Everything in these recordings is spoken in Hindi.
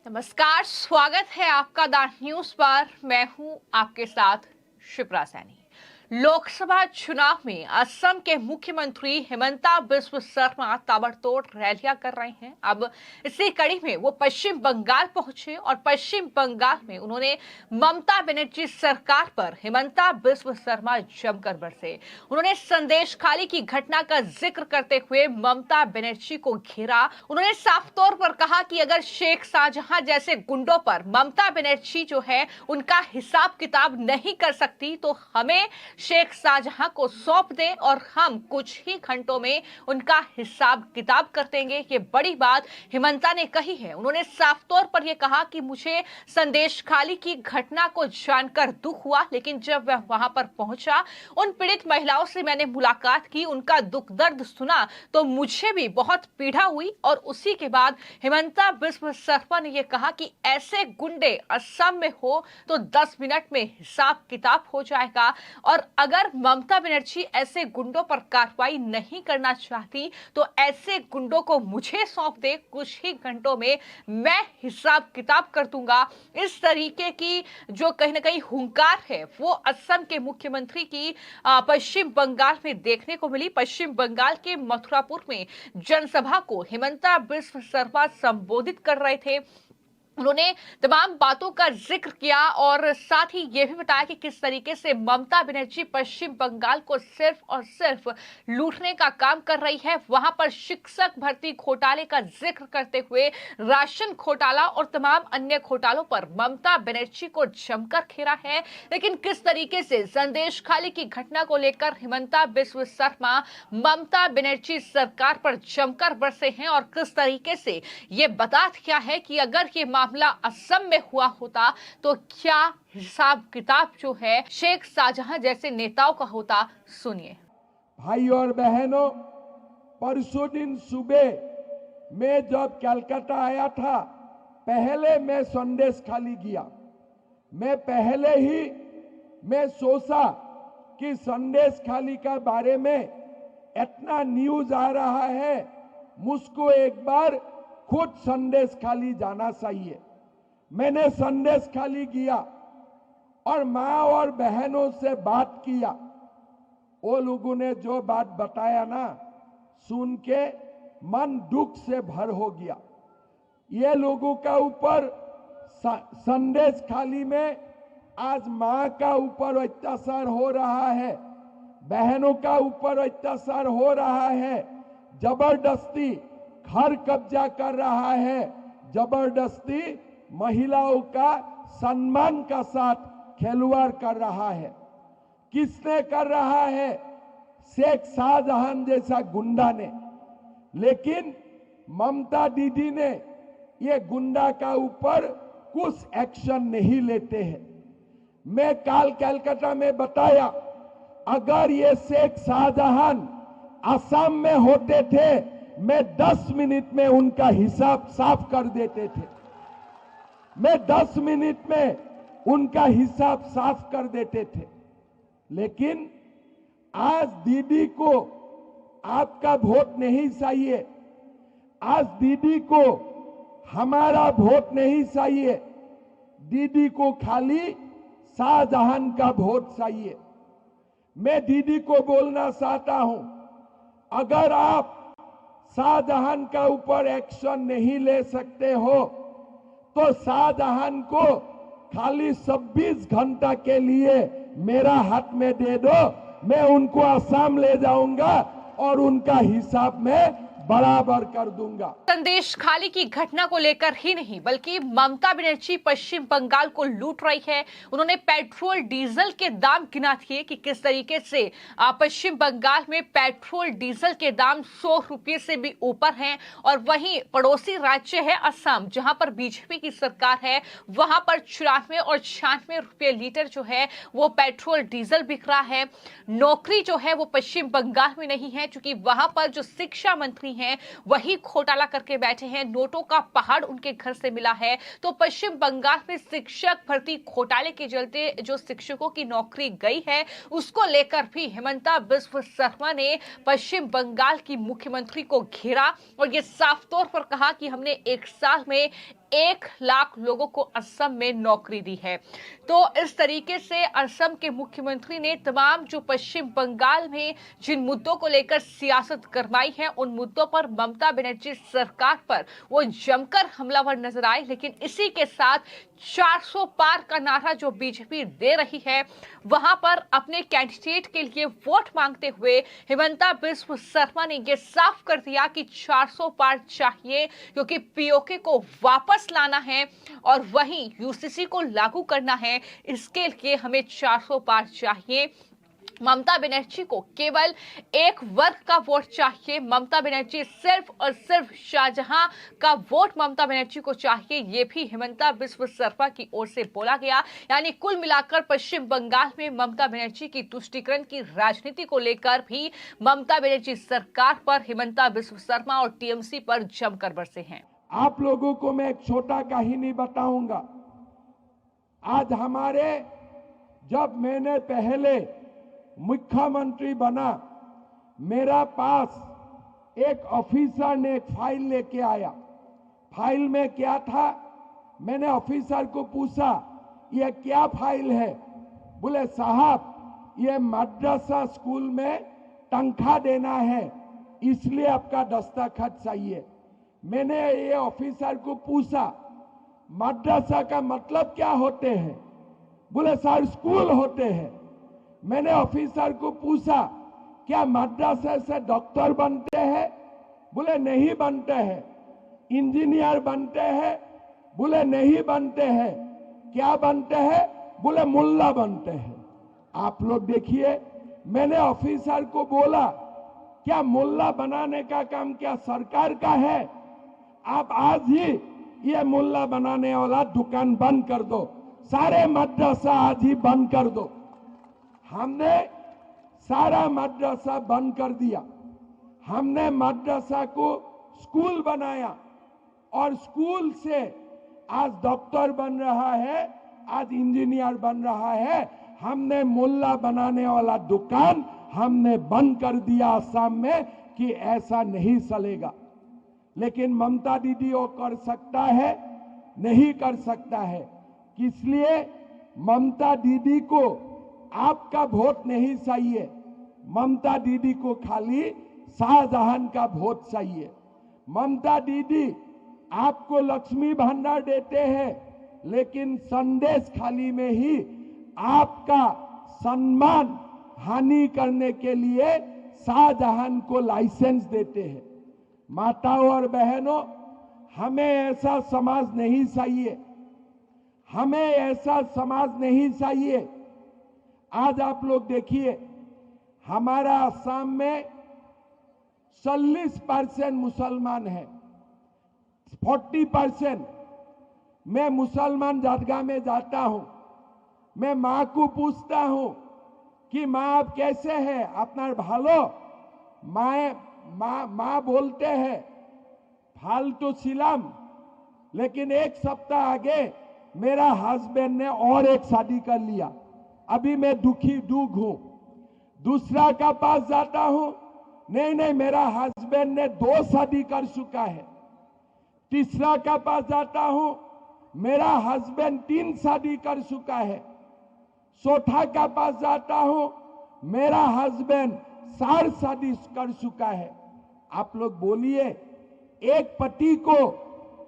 नमस्कार, स्वागत है आपका द न्यूज पर। मैं हूं आपके साथ शिप्रा सैनी। लोकसभा चुनाव में असम के मुख्यमंत्री हिमंता बिस्वा शर्मा ताबड़तोड़ रैलियां कर रहे हैं। अब इसी कड़ी में वो पश्चिम बंगाल पहुंचे और पश्चिम बंगाल में उन्होंने ममता बनर्जी सरकार पर हिमंता बिस्वा शर्मा जमकर बरसे। उन्होंने संदेश खाली की घटना का जिक्र करते हुए ममता बनर्जी को घेरा। उन्होंने साफ तौर पर कहा कि अगर शेख शाहजहां जैसे गुंडों पर ममता बनर्जी जो है उनका हिसाब किताब नहीं कर सकती तो हमें शेख शाहजहां को सौंप दे और हम कुछ ही घंटों में उनका हिसाब किताब कर देंगे। ये बड़ी बात हिमंता ने कही है। उन्होंने साफ तौर पर यह कहा कि मुझे संदेश खाली की घटना को जानकर दुख हुआ, लेकिन जब वह वहां पर पहुंचा, उन पीड़ित महिलाओं से मैंने मुलाकात की, उनका दुख दर्द सुना तो मुझे भी बहुत पीड़ा हुई। और उसी के बाद हिमंता बिस्वा शर्मा ने यह कहा कि ऐसे गुंडे असम में हो तो 10 मिनट में हिसाब किताब हो जाएगा और अगर ममता बनर्जी ऐसे गुंडों पर कार्रवाई नहीं करना चाहती तो ऐसे गुंडों को मुझे सौंप दे, कुछ ही घंटों में मैं हिसाब किताब कर दूंगा। इस तरीके की जो कहीं ना कहीं हुंकार है वो असम के मुख्यमंत्री की पश्चिम बंगाल में देखने को मिली। पश्चिम बंगाल के मथुरापुर में जनसभा को हिमंता बिस्वा शर्मा संबोधित कर रहे थे। उन्होंने तमाम बातों का जिक्र किया और साथ ही यह भी बताया कि किस तरीके से ममता बनर्जी पश्चिम बंगाल को सिर्फ और सिर्फ लूटने का काम कर रही है। वहां पर शिक्षक भर्ती घोटाले का जिक्र करते हुए राशन घोटाला और तमाम अन्य घोटालों पर ममता बनर्जी को जमकर घेरा है। लेकिन किस तरीके से संदेश खाली की घटना को लेकर हिमंता बिस्वा शर्मा ममता बनर्जी सरकार पर जमकर बरसे हैं और किस तरीके से ये बता दिया है कि अगर ये मामला असम में हुआ होता तो क्या हिसाब किताब जो है शेख शाहजहां जैसे नेताओं का होता। सुनिए। भाई और बहनों, परसों दिन सुबह मैं जब कलकत्ता आया था, पहले मैं संदेश खाली गया। मैं पहले ही मैं सोचा कि संदेश खाली का बारे में इतना न्यूज आ रहा है, मुझको एक बार खुद संदेश खाली जाना चाहिए। मैंने संदेश खाली किया और माँ और बहनों से बात किया। वो लोगों ने जो बात बताया ना, सुन के मन दुख से भर हो गया। ये लोगों का ऊपर संदेश खाली में आज माँ का ऊपर अत्याचार हो रहा है, बहनों का ऊपर अत्याचार हो रहा है, जबरदस्ती घर कब्जा कर रहा है, जबरदस्ती महिलाओं का सम्मान का साथ खिलवाड़ कर रहा है। किसने कर रहा है? शेख शाहजहां जैसा गुंडा ने। लेकिन ममता दीदी ने ये गुंडा का ऊपर कुछ एक्शन नहीं लेते हैं। मैं कल कलकत्ता में बताया, अगर ये शेख शाहजहां असम में होते थे मैं 10 मिनट में उनका हिसाब साफ कर देते थे। मैं 10 मिनट में उनका हिसाब साफ कर देते थे। लेकिन आज दीदी को आपका वोट नहीं चाहिए, आज दीदी को हमारा वोट नहीं चाहिए, दीदी को खाली शाहजहां का वोट चाहिए। मैं दीदी को बोलना चाहता हूं, अगर आप शाहजहां का ऊपर एक्शन नहीं ले सकते हो तो शाहजहां को खाली 26 घंटा के लिए मेरा हाथ में दे दो, मैं उनको असम ले जाऊंगा और उनका हिसाब में बराबर कर दूंगा। संदेश खाली की घटना को लेकर ही नहीं बल्कि ममता बनर्जी पश्चिम बंगाल को लूट रही है। उन्होंने पेट्रोल डीजल के दाम गिना दिए कि किस तरीके से पश्चिम बंगाल में पेट्रोल डीजल के दाम 100 रुपये से भी ऊपर हैं और वहीं पड़ोसी राज्य है असम, जहां पर बीजेपी की सरकार है, वहां पर 94 और 96 रुपये लीटर जो है वो पेट्रोल डीजल बिक रहा है। नौकरी जो है वो पश्चिम बंगाल में नहीं है, क्योंकि वहां पर जो शिक्षा मंत्री हैं वही घोटाला करके बैठे हैं, नोटों का पहाड़ उनके घर से मिला है। तो पश्चिम बंगाल में शिक्षक भर्ती घोटाले के चलते जो शिक्षकों की नौकरी गई है उसको लेकर भी हिमंता बिस्वा शर्मा ने पश्चिम बंगाल की मुख्यमंत्री को घेरा और यह साफ तौर पर कहा कि हमने एक साल में 1 लाख लोगों को असम में नौकरी दी है। तो इस तरीके से असम के मुख्यमंत्री ने तमाम जो पश्चिम बंगाल में जिन मुद्दों को लेकर सियासत करवाई है, उन मुद्दों पर ममता बनर्जी सरकार पर वो जमकर हमलावर नजर आए। लेकिन इसी के साथ 400 पार का नारा जो बीजेपी दे रही है, वहां पर अपने कैंडिडेट के लिए वोट मांगते हुए हिमंता बिस्व शर्मा ने यह साफ कर दिया कि 400 पार चाहिए, क्योंकि पीओके को वापस लाना है और वहीं यूसीसी को लागू करना है। इसके लिए हमें 400 पार चाहिए। ममता बनर्जी को केवल एक वर्ग का वोट चाहिए। ममता बनर्जी सिर्फ और सिर्फ शाहजहां का वोट ममता बनर्जी को चाहिए, ये भी हिमंता बिस्व शर्मा की ओर से बोला गया। यानी कुल मिलाकर पश्चिम बंगाल में ममता बनर्जी की तुष्टीकरण की राजनीति को लेकर भी ममता बनर्जी सरकार पर हिमंता बिस्व शर्मा और टीएमसी पर जमकर बरसे हैं। आप लोगों को मैं एक छोटा कहानी बताऊंगा। आज जब मैंने पहले मुख्यमंत्री बना, मेरा पास एक ऑफिसर ने एक फाइल लेके आया। फाइल में क्या था, मैंने ऑफिसर को पूछा ये क्या फाइल है। बोले साहब ये मद्रासा स्कूल में तनख्वाह देना है, इसलिए आपका दस्तखत चाहिए। मैंने ये ऑफिसर को पूछा मद्रासा का मतलब क्या होते हैं। बोले सर स्कूल होते हैं। मैंने ऑफिसर को पूछा क्या मद्रासा से डॉक्टर बनते हैं। बोले नहीं बनते हैं। इंजीनियर बनते हैं। बोले नहीं बनते हैं। क्या बनते हैं। बोले मुल्ला बनते हैं। आप लोग देखिए, मैंने ऑफिसर को बोला क्या मुल्ला बनाने का काम क्या सरकार का है। आप आज ही ये मुल्ला बनाने वाला दुकान बंद कर दो, सारे मद्रासा आज ही बंद कर दो। हमने सारा मद्रासा बंद कर दिया। हमने मद्रासा को स्कूल बनाया और स्कूल से आज डॉक्टर बन रहा है, आज इंजीनियर बन रहा है। हमने मुल्ला बनाने वाला दुकान हमने बंद कर दिया असम में कि ऐसा नहीं चलेगा। लेकिन ममता दीदी वो कर सकता है, नहीं कर सकता है। इसलिए ममता दीदी को आपका वोट नहीं चाहिए। ममता दीदी को खाली शाहजहां का वोट चाहिए। ममता दीदी आपको लक्ष्मी भंडार देते हैं, लेकिन संदेश खाली में ही आपका सम्मान हानि करने के लिए शाहजहां को लाइसेंस देते हैं। माताओं और बहनों, हमें ऐसा समाज नहीं चाहिए। हमें ऐसा समाज नहीं चाहिए। आज आप लोग देखिए, हमारा असम में 40% मुसलमान है, 40%। मैं मुसलमान दरगाह में जाता हूं, मैं मां को पूछता हूं कि मां आप कैसे हैं, अपना भालो। मां बोलते हैं फालतू सिलाम। लेकिन एक सप्ताह आगे मेरा हस्बैंड ने और एक शादी कर लिया। अभी मैं दुख हूं। दूसरा का पास जाता हूं, नहीं मेरा हस्बैंड ने 2 शादी कर चुका है। तीसरा का पास जाता हूं, मेरा हस्बैंड 3 शादी कर चुका है। चौथा का पास जाता हूं, मेरा हस्बैंड 4 शादी कर चुका है। आप लोग बोलिए, एक पति को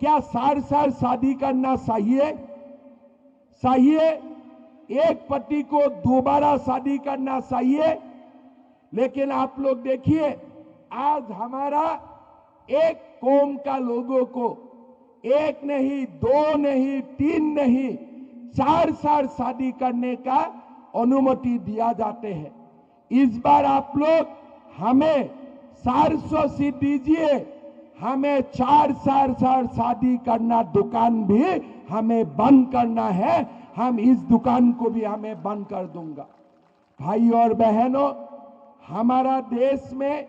क्या 4 शादी करना चाहिए? एक पति को दोबारा शादी करना चाहिए? लेकिन आप लोग देखिए, आज हमारा एक कौम का लोगों को 1 नहीं, 2 नहीं, 3 नहीं, 4 शादी करने का अनुमति दिया जाते हैं। इस बार आप लोग हमें 400 सीट दीजिए, हमें 4 शादी करना दुकान भी हमें बंद करना है। हम इस दुकान को भी हमें बंद कर दूंगा। भाई और बहनों, हमारा देश में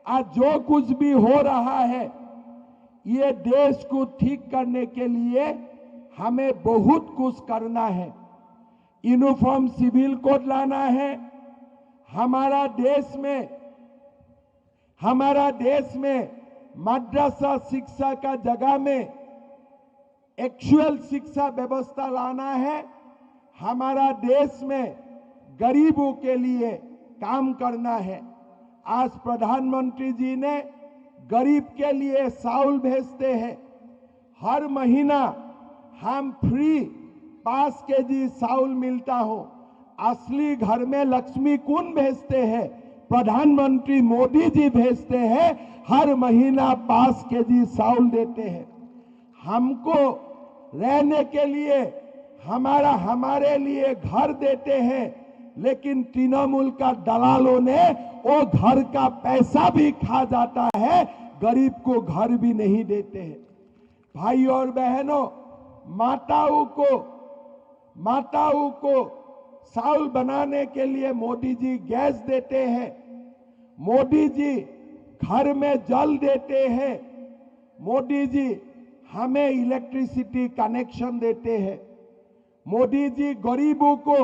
आज जो कुछ भी हो रहा है, ये देश को ठीक करने के लिए हमें बहुत कुछ करना है। यूनिफॉर्म सिविल कोड लाना है। हमारा देश में मद्रासा शिक्षा का जगह में एक्चुअल शिक्षा व्यवस्था लाना है, हमारा देश में गरीबों के लिए काम करना है। आज प्रधानमंत्री जी ने गरीब के लिए चावल भेजते हैं। हर महीना हम फ्री 5 केजी चावल मिलता हो। असली घर में लक्ष्मी कौन भेजते हैं? प्रधानमंत्री मोदी जी भेजते हैं। हर महीना 5 केजी चावल देते हैं। हमको रहने के लिए हमारे लिए घर देते हैं, लेकिन तृणमूल का दलालों ने वो घर का पैसा भी खा जाता है, गरीब को घर भी नहीं देते हैं। भाई और बहनों, माताओं को चावल बनाने के लिए मोदी जी गैस देते हैं, मोदी जी घर में जल देते हैं, मोदी जी हमें इलेक्ट्रिसिटी कनेक्शन देते हैं, मोदी जी गरीबों को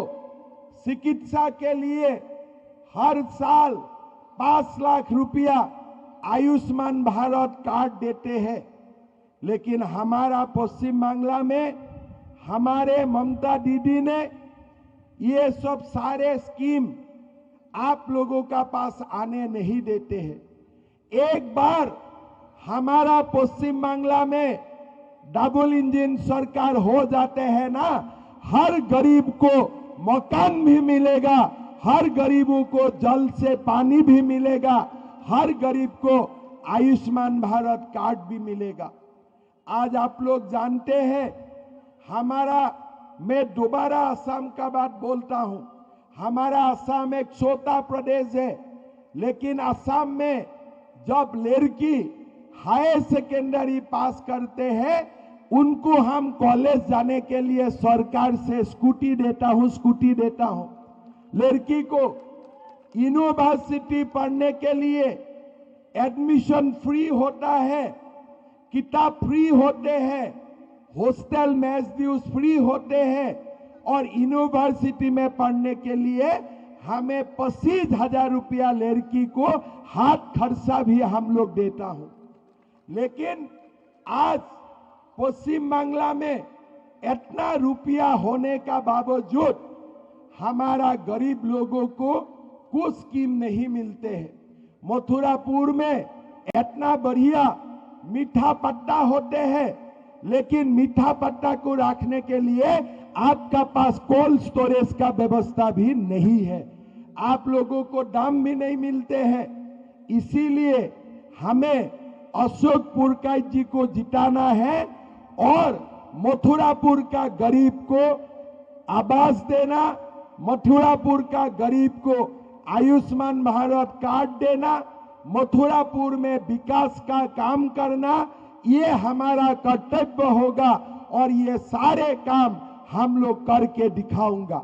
चिकित्सा के लिए हर साल 5 लाख रुपया आयुष्मान भारत कार्ड देते हैं। लेकिन हमारा पश्चिम बांग्ला में हमारे ममता दीदी ने ये सब सारे स्कीम आप लोगों का पास आने नहीं देते हैं। एक बार हमारा पश्चिम बांग्ला में डबल इंजन सरकार हो जाते हैं ना, हर गरीब को मकान भी मिलेगा, हर गरीबों को जल से पानी भी मिलेगा, हर गरीब को आयुष्मान भारत कार्ड भी मिलेगा। आज आप लोग जानते हैं, मैं दोबारा असम का बात बोलता हूं। हमारा असम एक छोटा प्रदेश है, लेकिन असम में जब लड़की हायर सेकेंडरी पास करते हैं, उनको हम कॉलेज जाने के लिए सरकार से स्कूटी देता हूं। लड़की को यूनिवर्सिटी पढ़ने के लिए एडमिशन फ्री होता है, किताब फ्री होते हैं, हॉस्टल मेस ड्यूज फ्री होते हैं, और यूनिवर्सिटी में पढ़ने के लिए हमें 25,000 रुपया लड़की को हाथ खर्चा भी हम लोग देता हूं। लेकिन आज पश्चिम बांग्ला में इतना रुपया होने का बावजूद हमारा गरीब लोगों को कुछ स्कीम नहीं मिलते हैं। मथुरापुर में इतना बढ़िया मीठा पत्ता होते हैं, लेकिन मीठा पत्ता को रखने के लिए आपका पास कोल्ड स्टोरेज का व्यवस्था भी नहीं है, आप लोगों को दाम भी नहीं मिलते हैं। इसीलिए हमें अशोक पुरकाइट जी को जिताना है और मथुरापुर का गरीब को आवास देना, मथुरापुर का गरीब को आयुष्मान भारत कार्ड देना, मथुरापुर में विकास का काम करना, ये हमारा कर्तव्य होगा और ये सारे काम हम लोग करके दिखाऊंगा।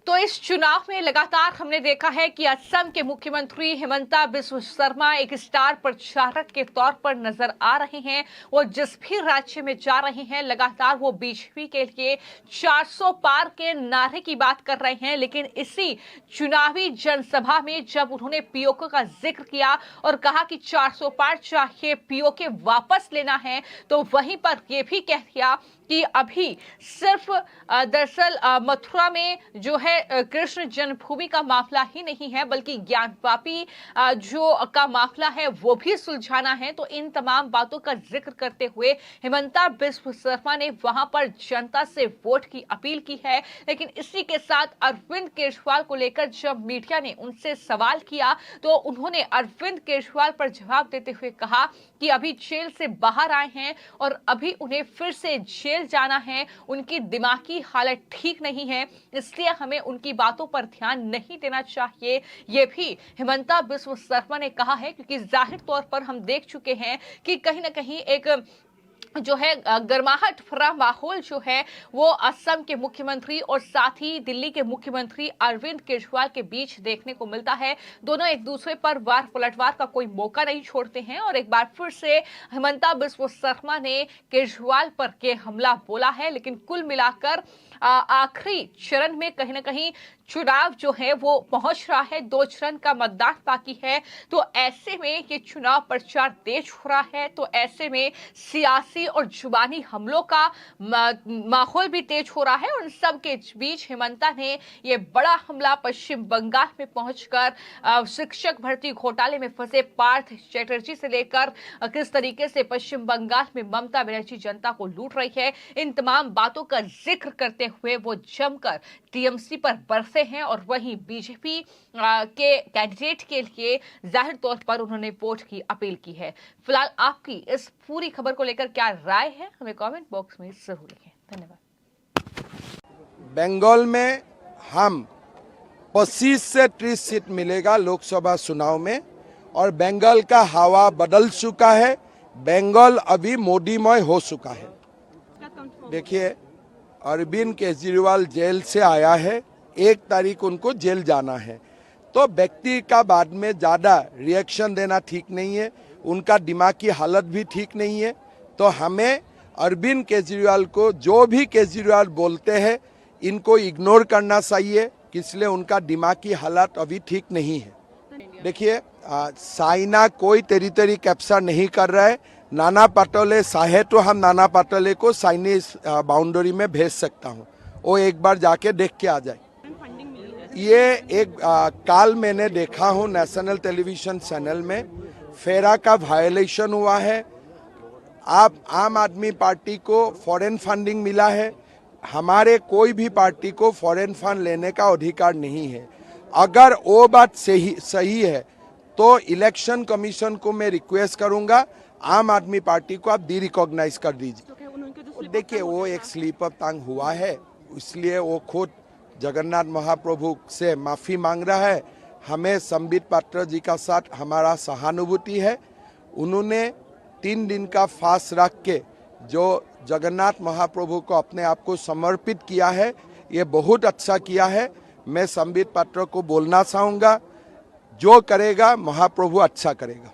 तो इस चुनाव में लगातार हमने देखा है कि असम के मुख्यमंत्री हिमंता बिस्वा शर्मा एक स्टार प्रचारक के तौर पर नजर आ रहे हैं। वो जिस भी राज्य में जा रहे हैं, लगातार वो बीजेपी के लिए 400 पार के नारे की बात कर रहे हैं। लेकिन इसी चुनावी जनसभा में जब उन्होंने पीओके का जिक्र किया और कहा कि 400 पार चाहिए, पीओके वापस लेना है, तो वहीं पर ये भी कह दिया कि अभी सिर्फ दरअसल मथुरा में जो है कृष्ण जन्मभूमि का मामला ही नहीं है, बल्कि ज्ञानवापी जो का मामला है वो भी सुलझाना है। तो इन तमाम बातों का जिक्र करते हुए हिमंता बिस्वा शर्मा ने वहां पर जनता से वोट की अपील की है। लेकिन इसी के साथ अरविंद केजरीवाल को लेकर जब मीडिया ने उनसे सवाल किया, तो उन्होंने अरविंद केजरीवाल पर जवाब देते हुए कहा कि अभी जेल से बाहर आए हैं और अभी उन्हें फिर से जेल जाना है, उनकी दिमागी हालत ठीक नहीं है, इसलिए हमें उनकी बातों पर ध्यान नहीं देना चाहिए। ये भी हिमंता बिस्वा शर्मा ने कहा है, क्योंकि जाहिर तौर पर हम देख चुके हैं कि कहीं ना कहीं एक जो है गर्माहट भरा माहौल जो है वो असम के मुख्यमंत्री और साथ ही दिल्ली के मुख्यमंत्री अरविंद केजरीवाल के बीच देखने को मिलता है। दोनों एक दूसरे पर वार पलटवार का कोई मौका नहीं छोड़ते हैं और एक बार फिर से हिमंता बिस्वा शर्मा ने केजरीवाल पर के हमला बोला है। लेकिन कुल मिलाकर आखिरी चरण में कहीं ना कहीं चुनाव जो है वो पहुंच रहा है, 2 चरण का मतदान बाकी है। तो ऐसे में ये चुनाव प्रचार तेज हो रहा है, तो ऐसे में सियासी लाठी और जुबानी हमलों का माहौल भी तेज हो रहा है। उन सब के बीच हेमंता ने ये बड़ा हमला पश्चिम बंगाल में पहुंचकर शिक्षक भर्ती घोटाले में फंसे पार्थ चैटर्जी से लेकर किस तरीके से पश्चिम बंगाल में ममता बनर्जी जनता को लूट रही है, इन तमाम बातों का जिक्र करते हुए वो जमकर टीएमसी पर बरसे हैं और वहीं बीजेपी के कैंडिडेट के लिए जाहिर तौर पर उन्होंने वोट की अपील की है। फिलहाल आपकी इस पूरी खबर को लेकर क्या राय है, हमें कमेंट बॉक्स में जरूर लिखें। धन्यवाद। बंगाल में हम 25 से 30 सीट मिलेगा लोकसभा चुनाव में और बंगाल का हवा बदल चुका है। बंगाल अभी मोदीमय हो चुका है। देखिए, अरविंद केजरीवाल जेल से आया है, 1 तारीख उनको जेल जाना है, तो व्यक्ति का बाद में ज़्यादा रिएक्शन देना ठीक नहीं है। उनका दिमाग की हालत भी ठीक नहीं है। तो हमें अरविंद केजरीवाल को, जो भी केजरीवाल बोलते हैं, इनको इग्नोर करना चाहिए, इसलिए उनका दिमाग की हालत अभी ठीक नहीं है। देखिए, साइना कोई तेरी कैप्चर नहीं कर रहा है। नाना पटोले चाहे तो हम नाना पटोले को चाइनीज बाउंड्री में भेज सकता हूँ, वो एक बार जाके देख के आ जाए। ये एक काल मैंने देखा हूँ नेशनल टेलीविजन चैनल में फेरा का वायलेशन हुआ है। आप आम आदमी पार्टी को फॉरेन फंडिंग मिला है, हमारे कोई भी पार्टी को फॉरेन फंड लेने का अधिकार नहीं है। अगर वो बात सही है तो इलेक्शन कमीशन को मैं रिक्वेस्ट करूंगा, आम आदमी पार्टी को आप डी रिकॉग्नाइज कर दीजिए। देखिए, वो एक स्लिप ऑफ टंग हुआ है, इसलिए वो खुद जगन्नाथ महाप्रभु से माफ़ी मांग रहा है। हमें संबित पात्र जी का साथ हमारा सहानुभूति है। उन्होंने 3 दिन का फास्ट रख के जो जगन्नाथ महाप्रभु को अपने आप को समर्पित किया है, ये बहुत अच्छा किया है। मैं संबित पात्र को बोलना चाहूँगा, जो करेगा महाप्रभु अच्छा करेगा।